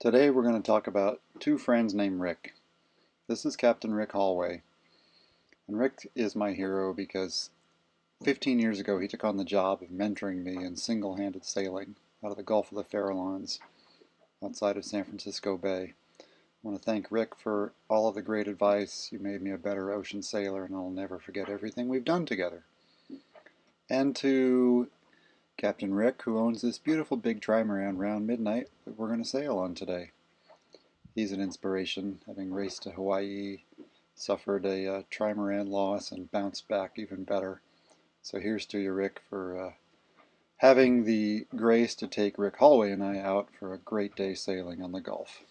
Today we're going to talk about two friends named Rick. This is Captain Rick Hallway. And Rick is my hero because 15 years ago he took on the job of mentoring me in single-handed sailing out of the Gulf of the Farallones outside of San Francisco Bay. I want to thank Rick for all of the great advice. You made me a better ocean sailor, and I'll never forget everything we've done together. And to Captain Rick, who owns this beautiful big trimaran round midnight that we're going to sail on today. He's an inspiration, having raced to Hawaii, suffered a trimaran loss, and bounced back even better. So here's to you, Rick, for having the grace to take Rick Hallway and I out for a great day sailing on the Gulf.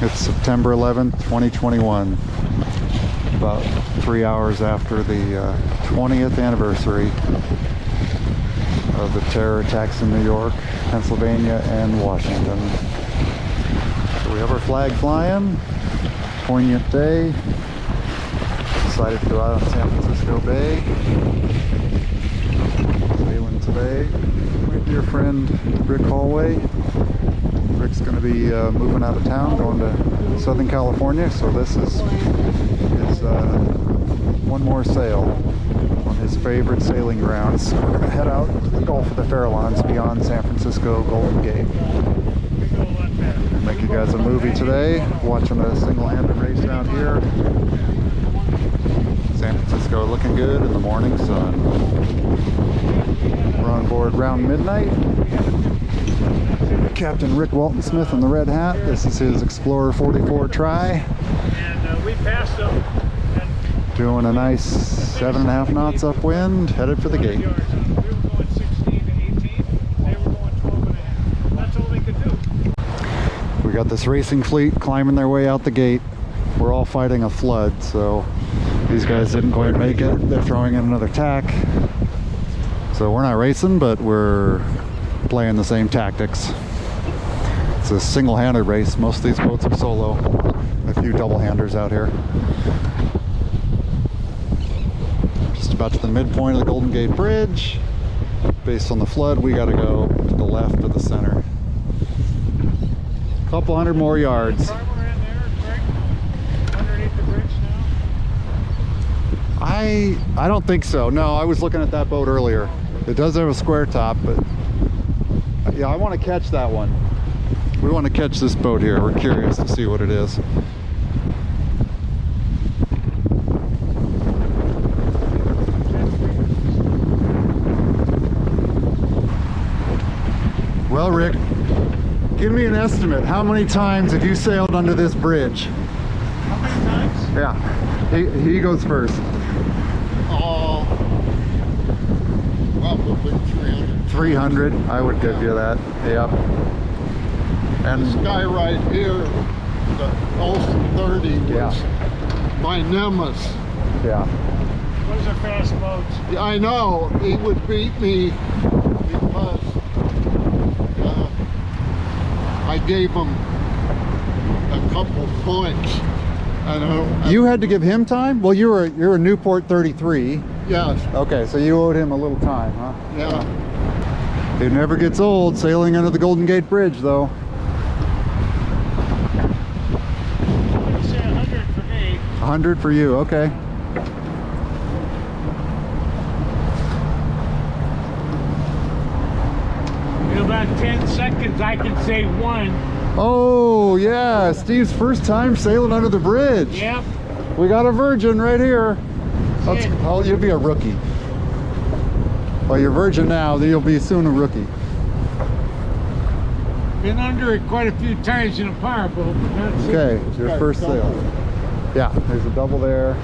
It's September 11th, 2021. About 3 hours after the 20th anniversary of the terror attacks in New York, Pennsylvania, and Washington. So we have our flag flying. Poignant day. Decided to go out on San Francisco Bay. Sailing today. My dear friend Rick Hallway. Rick's going to be moving out of town, going to Southern California, so this is one more sail on his favorite sailing grounds. We're going to head out to the Gulf of the Farallones beyond San Francisco Golden Gate. And make you guys a movie today, watching a single-handed race down here. San Francisco looking good in the morning sun. We're on board round midnight. Captain Rick Walton Smith in the red hat. This is his Explorer 44 Tri. And we passed them. Doing a nice 7.5 knots upwind, headed for the gate. We were going 16 to 18. They were going 12.5. That's all they could do. We got this racing fleet climbing their way out the gate. We're all fighting a flood, so these guys didn't quite make it. They're throwing in another tack. So we're not racing, but we're playing the same tactics. It's a single-handed race. Most of these boats are solo. A few double-handers out here. Just about to the midpoint of the Golden Gate Bridge. Based on the flood, we got to go to the left of the center. A couple hundred more yards. Underneath the bridge now? I don't think so. No, I was looking at that boat earlier. It does have a square top, but yeah, I want to catch that one. We want to catch this boat here. We're curious to see what it is. Well, Rick, give me an estimate. How many times have you sailed under this bridge? How many times? Yeah, he goes first. Probably 300. 300, I would give you that. Yep. And This guy right here, the Ocean 30, was my nemesis. yeah. Those are fast boats. Yeah, I know, he would beat me because I gave him a couple points. You had to give him time? Well, you're a Newport 33. Yes, Okay, so you owed him a little time, huh? yeah. It never gets old sailing under the Golden Gate Bridge, though. I'm going to say 100 for me. 100 for you, okay. In about 10 seconds, I can say one. Oh, yeah, Steve's first time sailing under the bridge. Yep. We got a virgin right here. It. Oh, you'll be a rookie. Well, you're virgin now, then you'll be soon a rookie. Been under it quite a few times in a power boat. But that's Okay, it. it's your first sail. Yeah, there's a double there.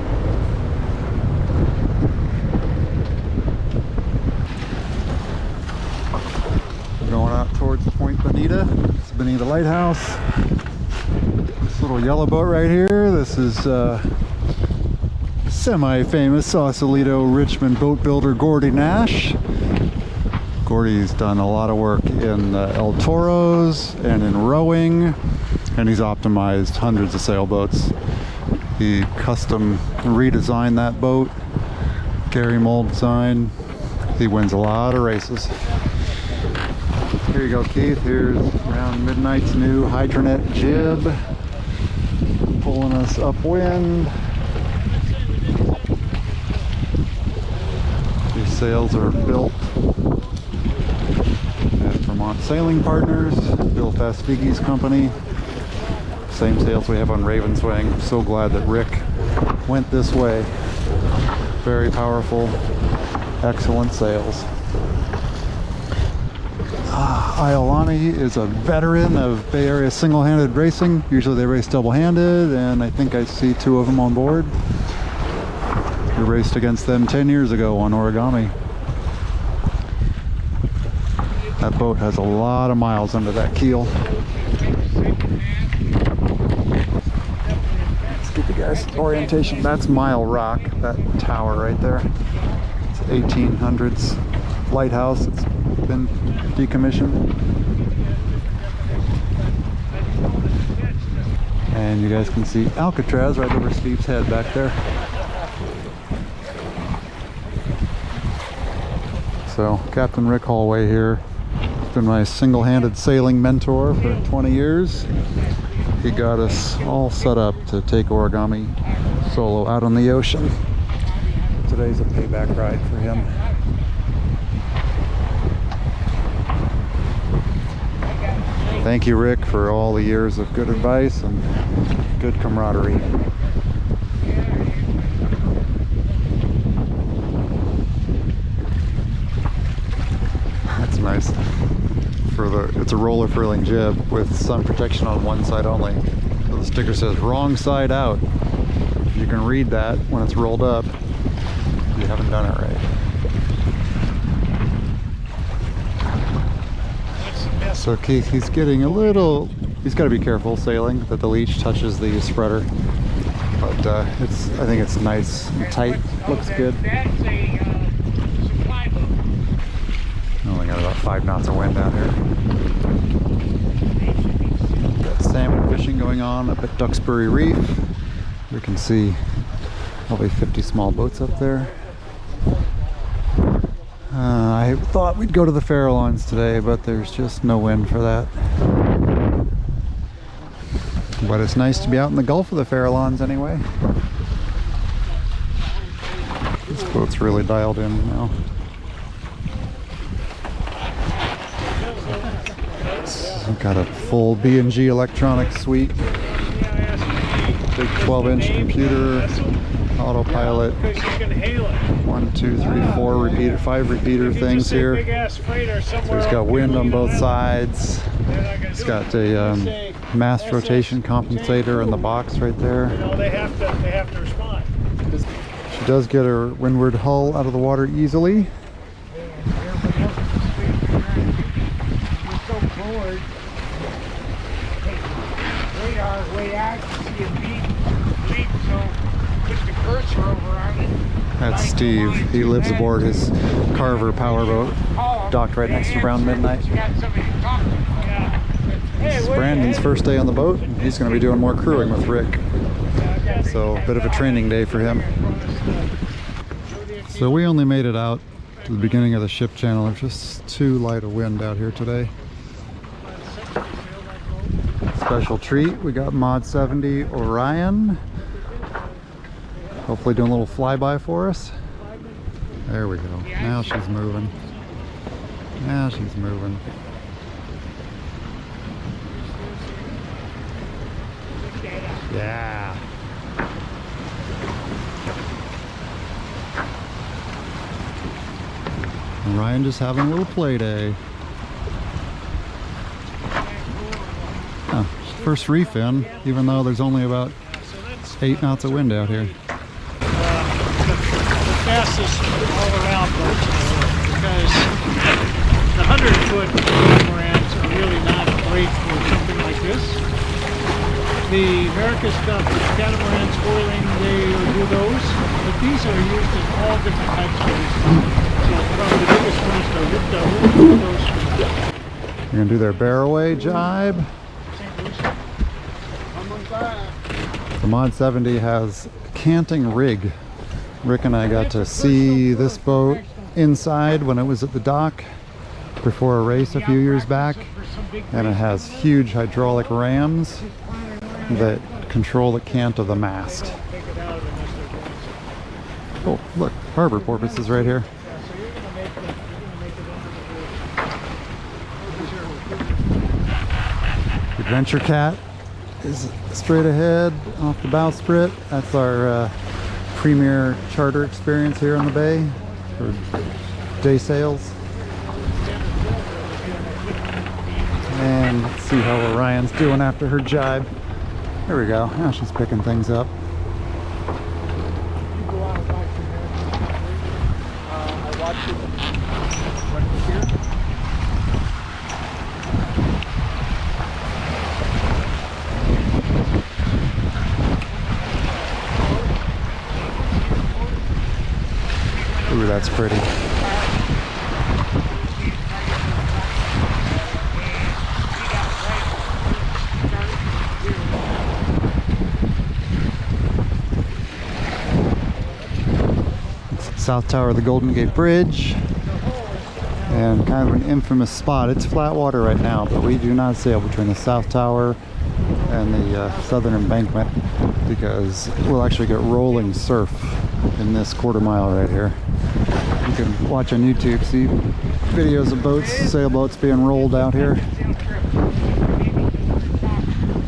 We're going out towards Point Bonita. It's the Bonita Lighthouse. This little yellow boat right here, this is semi-famous Sausalito Richmond boat builder Gordy Nash. Gordy's done a lot of work in El Toros and in rowing, and he's optimized hundreds of sailboats. He custom redesigned that boat, Gary Mold design. He wins a lot of races. Here you go, Keith. Here's around midnight's new Hydronet jib, pulling us upwind. These sails are built at Vermont Sailing Partners, Bill Fastighi's company. Same sails we have on Ravenswing. So glad that Rick went this way. Very powerful, excellent sails. Iolani is a veteran of Bay Area single-handed racing. Usually they race double-handed, and I think I see two of them on board. We raced against them 10 years ago on Origami. That boat has a lot of miles under that keel. Let's give you guys orientation. That's Mile Rock, that tower right there. It's 1800s lighthouse. It's been decommissioned. And you guys can see Alcatraz right over Steve's head back there. So Captain Rick Hallway here. He's been my single-handed sailing mentor for 20 years. He got us all set up to take Origami solo out on the ocean. Today's a payback ride for him. Thank you, Rick, for all the years of good advice and good camaraderie. That's nice. It's a roller furling jib with sun protection on one side only. So the sticker says wrong side out. If you can read that when it's rolled up, you haven't done it right. So Keith, he's getting a little, he's got to be careful sailing that the leech touches the spreader. But I think it's nice and tight, looks good. Only got about 5 knots of wind out here. Got salmon fishing going on up at Duxbury Reef. We can see probably 50 small boats up there. I thought we'd go to the Farallones today, but there's just no wind for that. But it's nice to be out in the Gulf of the Farallones anyway. This boat's really dialed in now. I've got a full B&G electronic suite. Big 12-inch computer, autopilot. 1, 2, 3, 4 repeater, 5 repeater things here. So he's got wind on both sides. It's got a mast rotation compensator in the box right there. They have to respond. She does get her windward hull out of the water easily. That's Steve. He lives aboard his Carver powerboat, docked right next to Brown Midnight. It's Brandon's first day on the boat. He's going to be doing more crewing with Rick. So a bit of a training day for him. So we only made it out to the beginning of the ship channel. There's just too light a wind out here today. Special treat, we got Mod 70 Orion. Hopefully doing a little flyby for us. There we go. Now she's moving. Now she's moving. Yeah. Orion just having a little play day. Oh, first reef in, even though there's only about 8 knots of wind out here. Fastest all-around boats because the 100-foot catamarans are really not great for something like this. The America stuff, the catamarans, foiling, they do those, but these are used in all different types of racing. So probably the biggest one is the Rip Double. They're gonna do their bear away jibe. The Mod 70 has a canting rig. Rick and I got to see this boat inside when it was at the dock. before a race a few years back, and it has huge hydraulic rams that control the cant of the mast. Oh, look, harbor porpoise is right here. Adventure Cat is straight ahead off the bowsprit. That's our premier charter experience here on the bay for day sails. And let's see how Orion's doing after her jibe. There we go. Now she's picking things up. I watched it when it was here. Ooh, that's pretty. South Tower of the Golden Gate Bridge, and kind of an infamous spot. It's flat water right now, but we do not sail between the South Tower and the southern embankment because we'll actually get rolling surf in this quarter mile right here. You can watch on YouTube, see videos of boats, sailboats being rolled out here.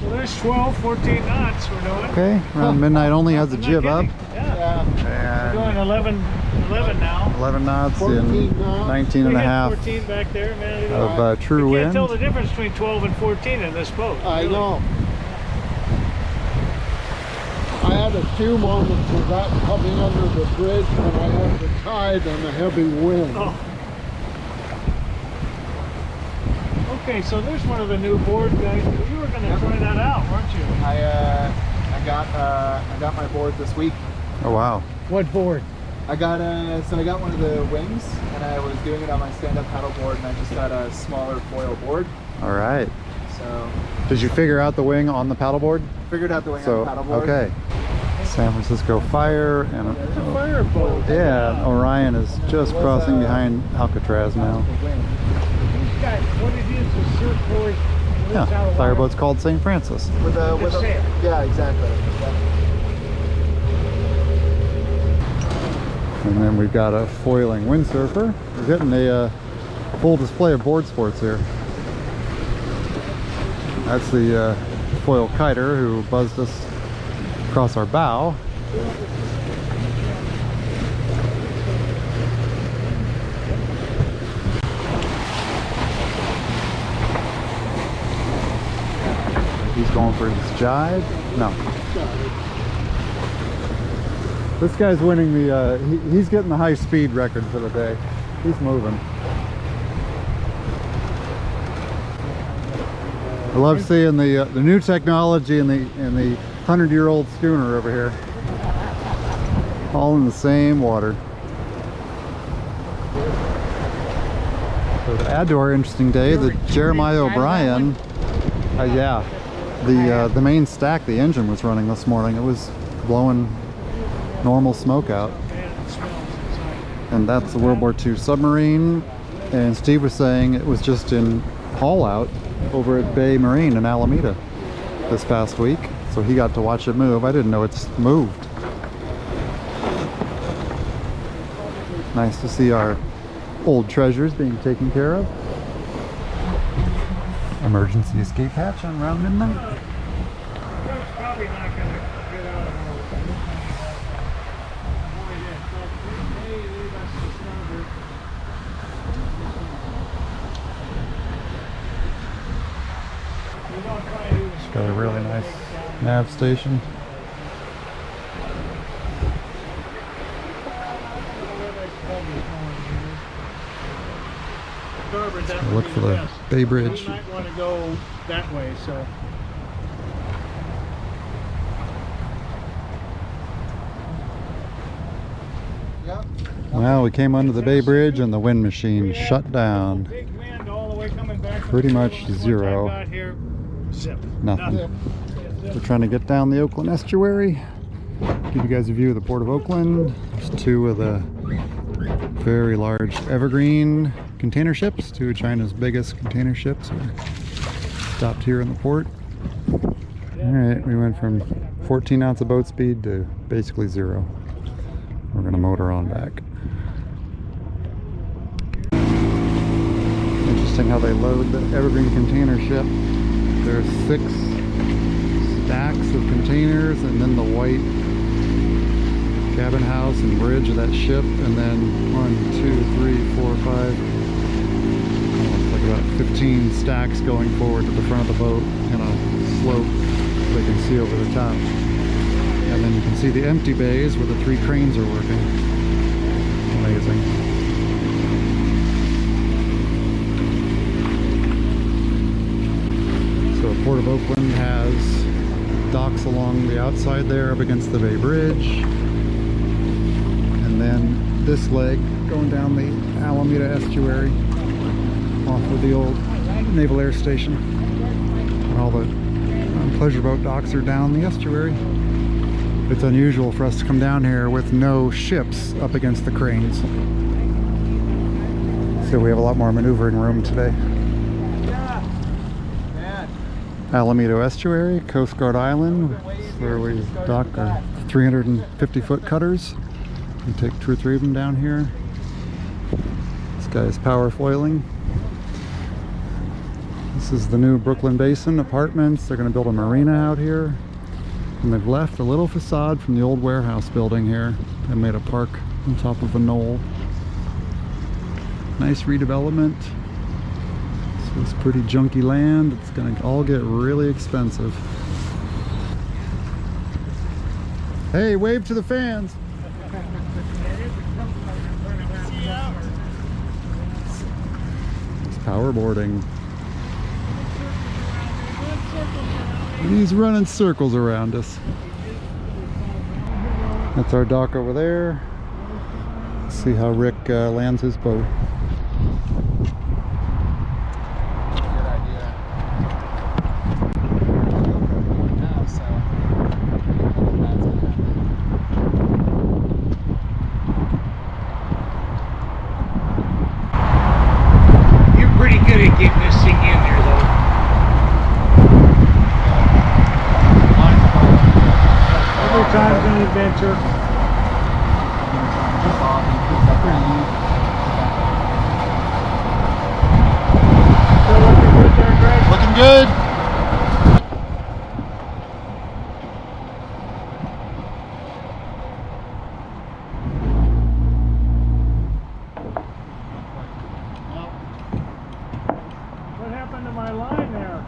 So there's 12, 14 knots we're doing. Okay, around midnight only has a jib up. Yeah. We're And doing 11 now. 11 knots 14 and knots. 19 and a half 14 back there, man. of true You wind. can't tell the difference between 12 and 14 in this boat. I really. know. I had a few moments of that coming under the bridge when I had the tide and a heavy wind. Oh. Okay, so there's one of the new board guys. You were going to try that out, weren't you? I got my board this week. Oh wow. What board? I got one of the wings, and I was doing it on my stand-up paddle board, and I just got a smaller foil board. All right. So Did you figure out the wing on the paddleboard? figured out the wing on So the paddle board. okay. San Francisco Fire and It's a fireboat. yeah, Orion is just crossing behind Alcatraz now. He's got, what it is surfboard. Yeah, fireboat's called St. Francis. With a sail. yeah, exactly. And then we've got a foiling windsurfer. We're getting a full display of board sports here. That's the foil kiter who buzzed us across our bow. He's going for his jibe. No. This guy's winning the, he's getting the high speed record for the day. He's moving. I love seeing the new technology in the 100-year-old schooner over here. All in the same water. So to add to our interesting day, the Jeremiah O'Brien, yeah, the main stack, the engine was running this morning. It was blowing normal smoke out. And that's the World War II submarine. And Steve was saying it was just in haul out over at Bay Marine in Alameda this past week. So he got to watch it move. I didn't know it's moved. Nice to see our old treasures being taken care of. Emergency escape hatch on around midnight. That's probably not going to get out of our It's got a really nice nav station. Look for the Bay Bridge. We might want to go that way, so. Yep. Well, we came under the Bay Bridge and the wind machine shut down. Big wind all the way coming back. Pretty much zero. Once I got here, zip. Nothing. We're trying to get down the Oakland estuary. Give you guys a view of the Port of Oakland. There's two of the Very large evergreen container ships, two of China's biggest container ships are stopped here in the port. Alright, we went from 14 knots of boat speed to basically 0. We're going to motor on back. Interesting how they load the evergreen container ship. There's 6 stacks of containers and then the white cabin house and bridge of that ship, and then 1, 2, 3, 4, 5, looks like about 15 stacks going forward to the front of the boat in a slope they can see over the top. And then you can see the empty bays where the 3 cranes are working. Amazing. So the Port of Oakland has docks along the outside there up against the Bay Bridge. And then this leg going down the Alameda estuary off of the old Naval Air Station. All the pleasure boat docks are down the estuary. It's unusual for us to come down here with no ships up against the cranes. So we have a lot more maneuvering room today. Alameda Estuary, Coast Guard Island, where we dock our 350-foot cutters. We take 2 or 3 of them down here. This guy's power foiling. This is the new Brooklyn Basin Apartments. They're going to build a marina out here. And they've left a little facade from the old warehouse building here and made a park on top of a knoll. Nice redevelopment. This is pretty junky land. It's going to all get really expensive. Hey, wave to the fans! It's powerboarding. He's running circles around us. That's our dock over there. Let's see how Rick lands his boat. You're pretty good at getting this thing in there, though. Every time's an adventure. Still looking good there, Greg? Looking good! What happened to my line there?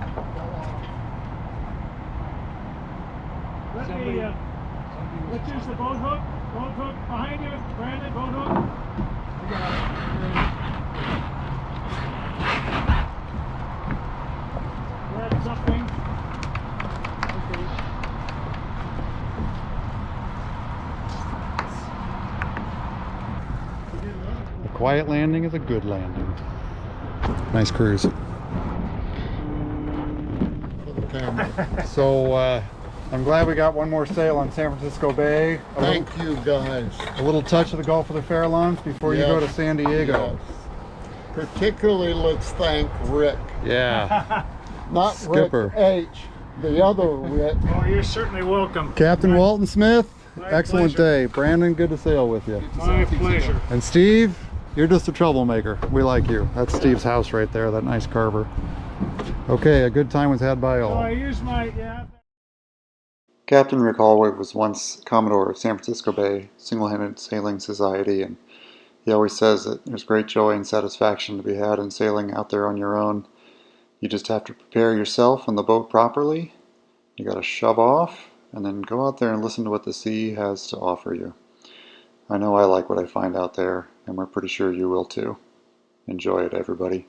Let's use the boat hook. Boat hook behind you. Brandon, boat hook. Grab something. A quiet landing is a good landing. Nice cruise. So I'm glad we got one more sail on San Francisco Bay. Thank you, guys. A little touch of the Gulf of the Farallones before you go to San Diego. Yes. Particularly, let's thank Rick. Yeah. Not Skipper. Rick H, the other Rick. Oh, you're certainly welcome. Captain Walton Smith, My excellent pleasure. day. Brandon, good to sail with you. My pleasure. And Steve, you're just a troublemaker. We like you. That's Steve's house right there, that nice carver. Okay, a good time was had by So all. I use my, yeah. Captain Rick Hallway was once Commodore of San Francisco Bay Single-Handed Sailing Society, and he always says that there's great joy and satisfaction to be had in sailing out there on your own. You just have to prepare yourself and the boat properly. You got to shove off and then go out there and listen to what the sea has to offer you. I know I like what I find out there, and we're pretty sure you will too. Enjoy it, everybody.